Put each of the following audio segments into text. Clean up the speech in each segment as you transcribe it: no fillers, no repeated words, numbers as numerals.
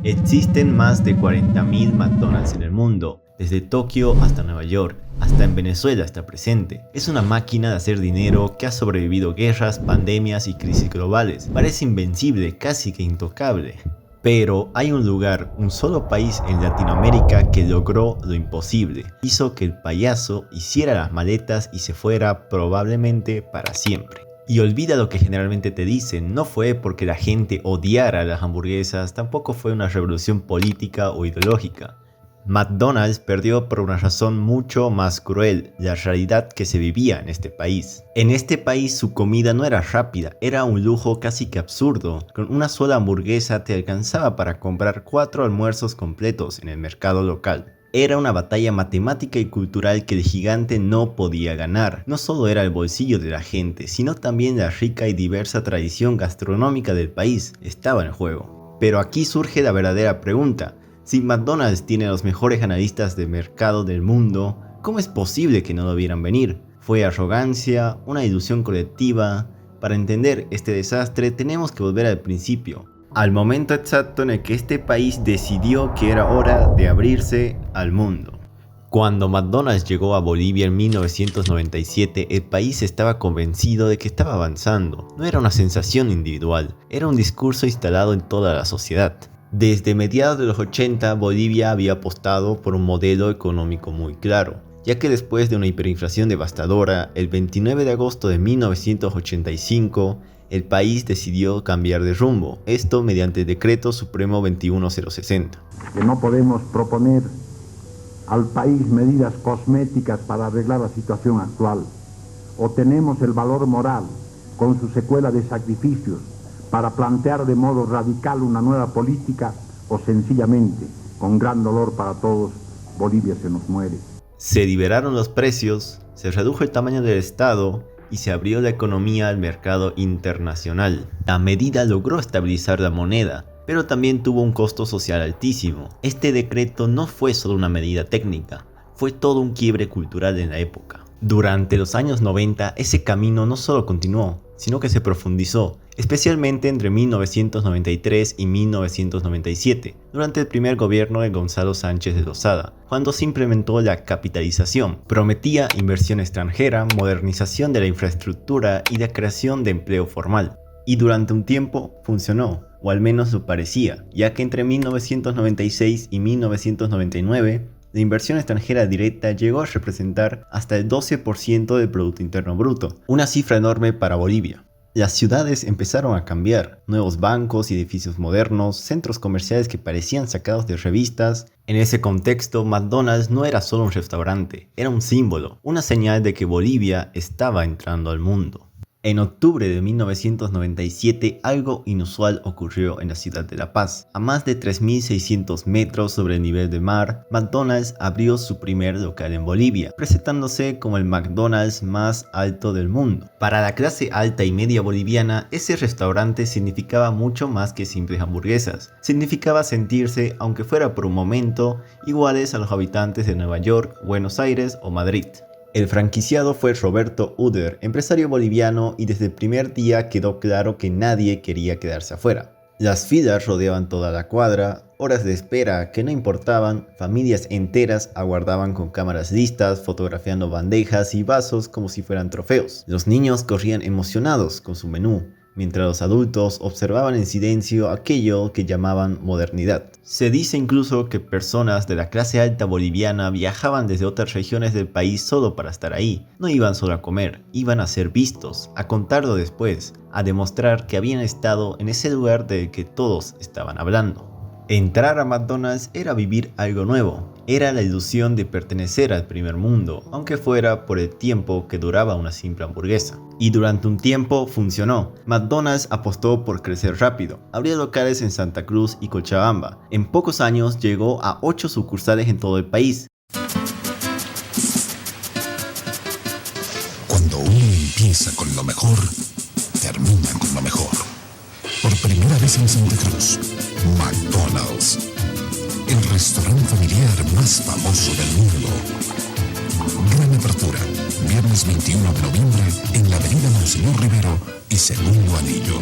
Existen más de 40.000 McDonald's en el mundo, desde Tokio hasta Nueva York, hasta en Venezuela está presente. Es una máquina de hacer dinero que ha sobrevivido guerras, pandemias y crisis globales. Parece invencible, casi que intocable. Pero hay un lugar, un solo país en Latinoamérica que logró lo imposible. Hizo que el payaso hiciera las maletas y se fuera probablemente para siempre. Y olvida lo que generalmente te dicen, no fue porque la gente odiara las hamburguesas, tampoco fue una revolución política o ideológica. McDonald's perdió por una razón mucho más cruel, la realidad que se vivía en este país. En este país su comida no era rápida, era un lujo casi que absurdo. Con una sola hamburguesa te alcanzaba para comprar 4 almuerzos completos en el mercado local. Era una batalla matemática y cultural que el gigante no podía ganar. No solo era el bolsillo de la gente, sino también la rica y diversa tradición gastronómica del país estaba en juego. Pero aquí surge la verdadera pregunta. Si McDonald's tiene los mejores analistas de mercado del mundo, ¿cómo es posible que no lo vieran venir? ¿Fue arrogancia? ¿Una ilusión colectiva? Para entender este desastre tenemos que volver al principio, al momento exacto en el que este país decidió que era hora de abrirse al mundo. Cuando McDonald's llegó a Bolivia en 1997, el país estaba convencido de que estaba avanzando. No era una sensación individual, era un discurso instalado en toda la sociedad. Desde mediados de los 80, Bolivia había apostado por un modelo económico muy claro, ya que después de una hiperinflación devastadora, el 29 de agosto de 1985, el país decidió cambiar de rumbo, esto mediante el Decreto Supremo 21060. Que no podemos proponer al país medidas cosméticas para arreglar la situación actual, o tenemos el valor moral, con su secuela de sacrificios, para plantear de modo radical una nueva política, o sencillamente, con gran dolor para todos, Bolivia se nos muere. Se liberaron los precios, se redujo el tamaño del Estado y se abrió la economía al mercado internacional. La medida logró estabilizar la moneda, pero también tuvo un costo social altísimo. Este decreto no fue solo una medida técnica, fue todo un quiebre cultural en la época. Durante los años 90, ese camino no solo continuó, sino que se profundizó, especialmente entre 1993 y 1997, durante el primer gobierno de Gonzalo Sánchez de Lozada, cuando se implementó la capitalización. Prometía inversión extranjera, modernización de la infraestructura y la creación de empleo formal. Y durante un tiempo funcionó, o al menos lo parecía, ya que entre 1996 y 1999, la inversión extranjera directa llegó a representar hasta el 12% del Producto Interno Bruto, una cifra enorme para Bolivia. Las ciudades empezaron a cambiar, nuevos bancos y edificios modernos, centros comerciales que parecían sacados de revistas. En ese contexto, McDonald's no era solo un restaurante, era un símbolo, una señal de que Bolivia estaba entrando al mundo. En octubre de 1997, algo inusual ocurrió en la ciudad de La Paz. A más de 3.600 metros sobre el nivel del mar, McDonald's abrió su primer local en Bolivia, presentándose como el McDonald's más alto del mundo. Para la clase alta y media boliviana, ese restaurante significaba mucho más que simples hamburguesas. Significaba sentirse, aunque fuera por un momento, iguales a los habitantes de Nueva York, Buenos Aires o Madrid. El franquiciado fue Roberto Uder, empresario boliviano, y desde el primer día quedó claro que nadie quería quedarse afuera. Las filas rodeaban toda la cuadra, horas de espera que no importaban, familias enteras aguardaban con cámaras listas, fotografiando bandejas y vasos como si fueran trofeos. Los niños corrían emocionados con su menú, mientras los adultos observaban en silencio aquello que llamaban modernidad. Se dice incluso que personas de la clase alta boliviana viajaban desde otras regiones del país solo para estar ahí. No iban solo a comer, iban a ser vistos, a contarlo después, a demostrar que habían estado en ese lugar del que todos estaban hablando. Entrar a McDonald's era vivir algo nuevo. Era la ilusión de pertenecer al primer mundo, aunque fuera por el tiempo que duraba una simple hamburguesa. Y durante un tiempo funcionó. McDonald's apostó por crecer rápido. Abrió locales en Santa Cruz y Cochabamba. En pocos años llegó a 8 sucursales en todo el país. Cuando uno empieza con lo mejor, termina con lo mejor. Por primera vez en Santa Cruz, McDonald's, el restaurante familiar más famoso del mundo. Gran apertura, viernes 21 de noviembre en la avenida Monseñor Rivero y Segundo Anillo.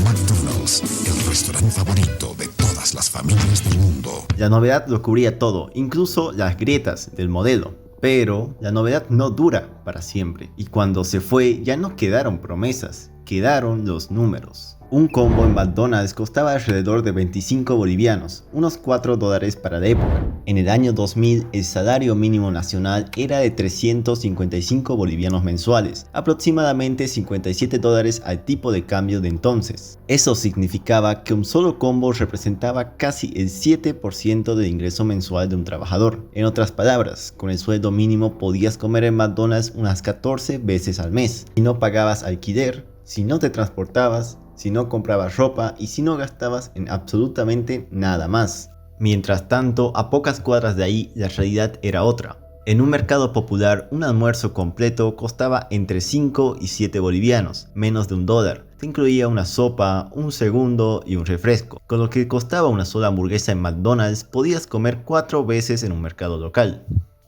McDonald's. McDonald's, el restaurante favorito de todas las familias del mundo. La novedad lo cubría todo, incluso las grietas del modelo. Pero la novedad no dura para siempre, y cuando se fue ya no quedaron promesas, quedaron los números. Un combo en McDonald's costaba alrededor de 25 bolivianos, unos $4 para la época. En el año 2000 el salario mínimo nacional era de 355 bolivianos mensuales, aproximadamente $57 al tipo de cambio de entonces. Eso significaba que un solo combo representaba casi el 7% del ingreso mensual de un trabajador. En otras palabras, con el sueldo mínimo podías comer en McDonald's unas 14 veces al mes. Si no pagabas alquiler, si no te transportabas, si no comprabas ropa y si no gastabas en absolutamente nada más. Mientras tanto, a pocas cuadras de ahí la realidad era otra. En un mercado popular, un almuerzo completo costaba entre 5 y 7 bolivianos, menos de $1. Te incluía una sopa, un segundo y un refresco. Con lo que costaba una sola hamburguesa en McDonald's, podías comer 4 veces en un mercado local.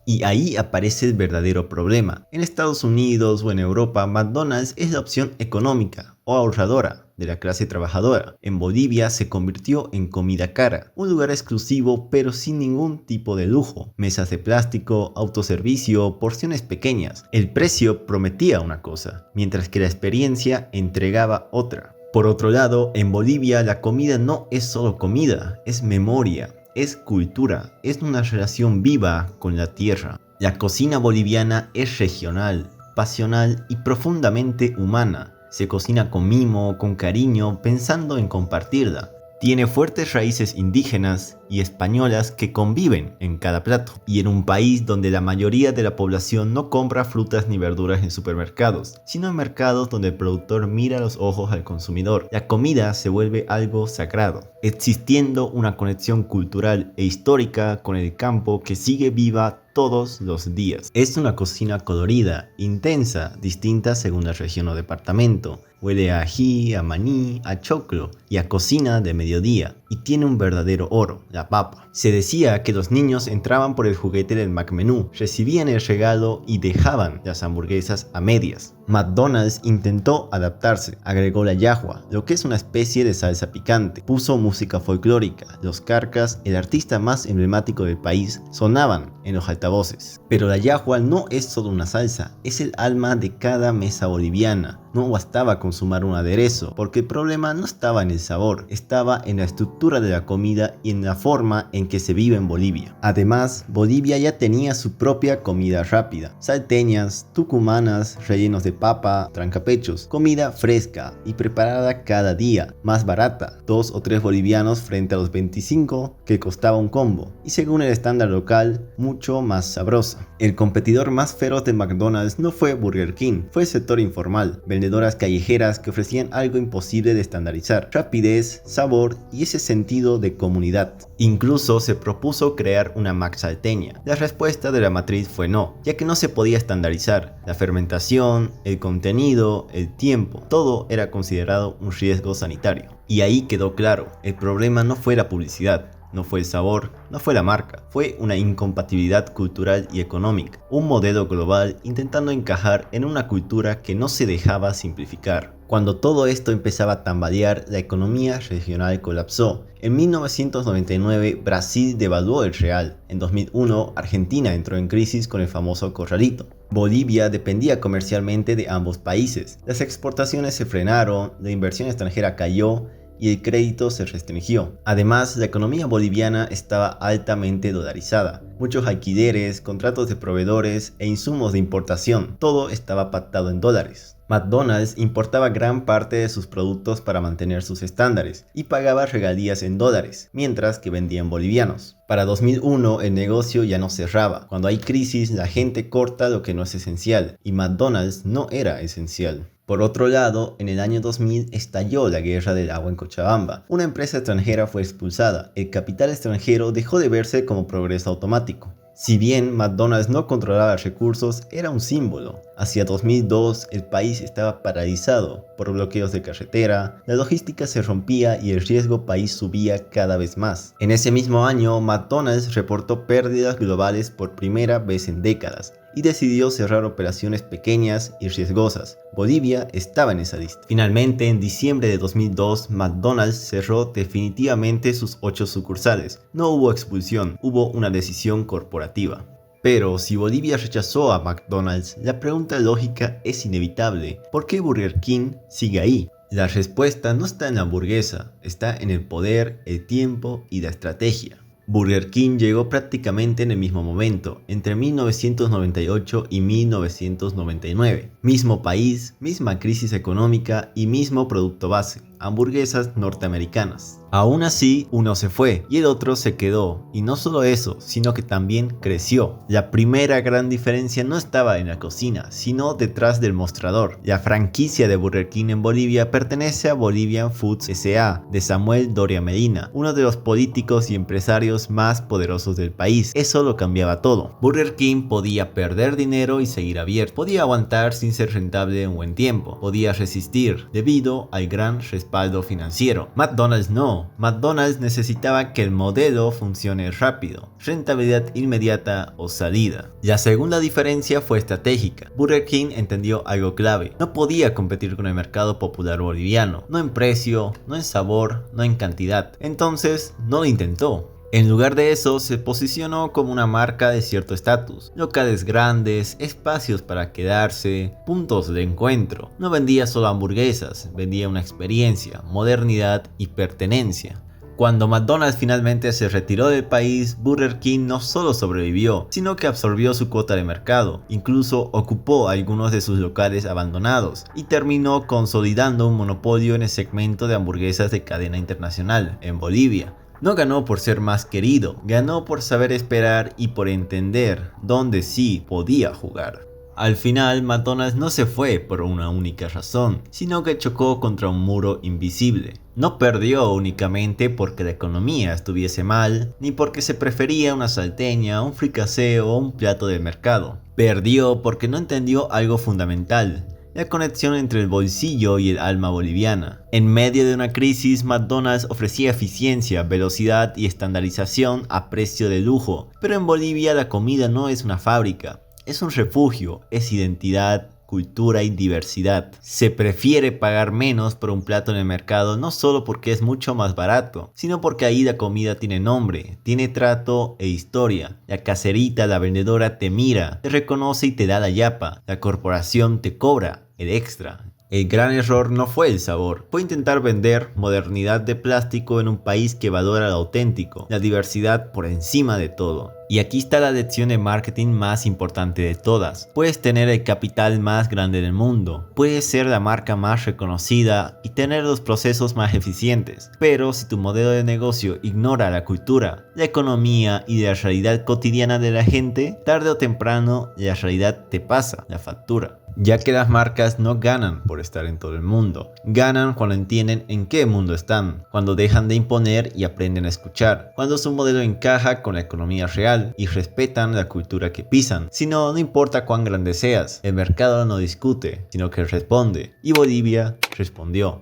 Y ahí aparece el verdadero problema. En Estados Unidos o en Europa, McDonald's es la opción económica o ahorradora de la clase trabajadora. En Bolivia se convirtió en comida cara, un lugar exclusivo pero sin ningún tipo de lujo. Mesas de plástico, autoservicio, porciones pequeñas. El precio prometía una cosa, mientras que la experiencia entregaba otra. Por otro lado, en Bolivia la comida no es solo comida, es memoria. Es cultura, es una relación viva con la tierra. La cocina boliviana es regional, pasional y profundamente humana. Se cocina con mimo, con cariño, pensando en compartirla. Tiene fuertes raíces indígenas y españolas que conviven en cada plato. Y en un país donde la mayoría de la población no compra frutas ni verduras en supermercados, sino en mercados donde el productor mira a los ojos al consumidor, la comida se vuelve algo sagrado, existiendo una conexión cultural e histórica con el campo que sigue viva todos los días. Es una cocina colorida, intensa, distinta según la región o departamento. Huele a ají, a maní, a choclo y a cocina de mediodía. Y tiene un verdadero oro, la papa. Se decía que los niños entraban por el juguete del McMenú, recibían el regalo y dejaban las hamburguesas a medias. McDonald's intentó adaptarse, agregó la yahua, lo que es una especie de salsa picante. Puso música folclórica, los carcas, el artista más emblemático del país, sonaban en los altavoces. Pero la yahua no es solo una salsa, es el alma de cada mesa boliviana. No bastaba con sumar un aderezo, porque el problema no estaba en el sabor, estaba en la estructura de la comida y en la forma en que se vive en Bolivia. Además, Bolivia ya tenía su propia comida rápida, salteñas, tucumanas, rellenos de papa, trancapechos, comida fresca y preparada cada día, más barata, 2 o 3 bolivianos frente a los 25 que costaba un combo, y según el estándar local, mucho más sabrosa. El competidor más feroz de McDonald's no fue Burger King, fue el sector informal, vendedoras callejeras que ofrecían algo imposible de estandarizar, rapidez, sabor y ese sentido de comunidad. Incluso se propuso crear una Mac salteña. La respuesta de la matriz fue no, ya que no se podía estandarizar. La fermentación, el contenido, el tiempo, todo era considerado un riesgo sanitario. Y ahí quedó claro, el problema no fue la publicidad. No fue el sabor, no fue la marca, fue una incompatibilidad cultural y económica, un modelo global intentando encajar en una cultura que no se dejaba simplificar. Cuando todo esto empezaba a tambalear, la economía regional colapsó. En 1999 Brasil devaluó el real, en 2001 Argentina entró en crisis con el famoso corralito. Bolivia dependía comercialmente de ambos países, las exportaciones se frenaron, la inversión extranjera cayó, y el crédito se restringió. Además, la economía boliviana estaba altamente dolarizada. Muchos alquileres, contratos de proveedores e insumos de importación, todo estaba pactado en dólares. McDonald's importaba gran parte de sus productos para mantener sus estándares y pagaba regalías en dólares, mientras que vendía en bolivianos. Para 2001 el negocio ya no cerraba. Cuando hay crisis, la gente corta lo que no es esencial, y McDonald's no era esencial. Por otro lado, en el año 2000 estalló la guerra del agua en Cochabamba. Una empresa extranjera fue expulsada. El capital extranjero dejó de verse como progreso automático. Si bien McDonald's no controlaba recursos, era un símbolo. Hacia 2002 el país estaba paralizado por bloqueos de carretera, la logística se rompía y el riesgo país subía cada vez más. En ese mismo año, McDonald's reportó pérdidas globales por primera vez en décadas y decidió cerrar operaciones pequeñas y riesgosas. Bolivia estaba en esa lista. Finalmente, en diciembre de 2002, McDonald's cerró definitivamente sus 8 sucursales. No hubo expulsión, hubo una decisión corporativa. Pero si Bolivia rechazó a McDonald's, la pregunta lógica es inevitable. ¿Por qué Burger King sigue ahí? La respuesta no está en la hamburguesa, está en el poder, el tiempo y la estrategia. Burger King llegó prácticamente en el mismo momento, entre 1998 y 1999. Mismo país, misma crisis económica y mismo producto base, hamburguesas norteamericanas. Aún así, uno se fue y el otro se quedó. Y no solo eso, sino que también creció. La primera gran diferencia no estaba en la cocina, sino detrás del mostrador. La franquicia de Burger King en Bolivia pertenece a Bolivian Foods S.A. de Samuel Doria Medina, uno de los políticos y empresarios más poderosos del país. Eso lo cambiaba todo. Burger King podía perder dinero y seguir abierto. Podía aguantar sin ser rentable un buen tiempo. Podía resistir debido al gran respaldo financiero. McDonald's no. McDonald's necesitaba que el modelo funcione rápido, rentabilidad inmediata o salida. La segunda diferencia fue estratégica. Burger King entendió algo clave. No podía competir con el mercado popular boliviano, no en precio, no en sabor, no en cantidad. Entonces no lo intentó. En lugar de eso, se posicionó como una marca de cierto estatus, locales grandes, espacios para quedarse, puntos de encuentro. No vendía solo hamburguesas, vendía una experiencia, modernidad y pertenencia. Cuando McDonald's finalmente se retiró del país, Burger King no solo sobrevivió, sino que absorbió su cuota de mercado, incluso ocupó algunos de sus locales abandonados y terminó consolidando un monopolio en el segmento de hamburguesas de cadena internacional en Bolivia. No ganó por ser más querido, ganó por saber esperar y por entender dónde sí podía jugar. Al final, McDonald's no se fue por una única razón, sino que chocó contra un muro invisible. No perdió únicamente porque la economía estuviese mal, ni porque se prefería una salteña, un fricasé o un plato del mercado. Perdió porque no entendió algo fundamental: la conexión entre el bolsillo y el alma boliviana. En medio de una crisis, McDonald's ofrecía eficiencia, velocidad y estandarización a precio de lujo. Pero en Bolivia la comida no es una fábrica, es un refugio, es identidad, cultura y diversidad. Se prefiere pagar menos por un plato en el mercado no solo porque es mucho más barato, sino porque ahí la comida tiene nombre, tiene trato e historia. La caserita, la vendedora te mira, te reconoce y te da la yapa. La corporación te cobra el extra. El gran error no fue el sabor, fue intentar vender modernidad de plástico en un país que valora lo auténtico, la diversidad por encima de todo. Y aquí está la lección de marketing más importante de todas. Puedes tener el capital más grande del mundo, puedes ser la marca más reconocida y tener los procesos más eficientes, pero si tu modelo de negocio ignora la cultura, la economía y la realidad cotidiana de la gente, tarde o temprano la realidad te pasa la factura. Ya que las marcas no ganan por estar en todo el mundo, ganan cuando entienden en qué mundo están, cuando dejan de imponer y aprenden a escuchar, cuando su modelo encaja con la economía real y respetan la cultura que pisan. Si no, no importa cuán grande seas, el mercado no discute, sino que responde, y Bolivia respondió.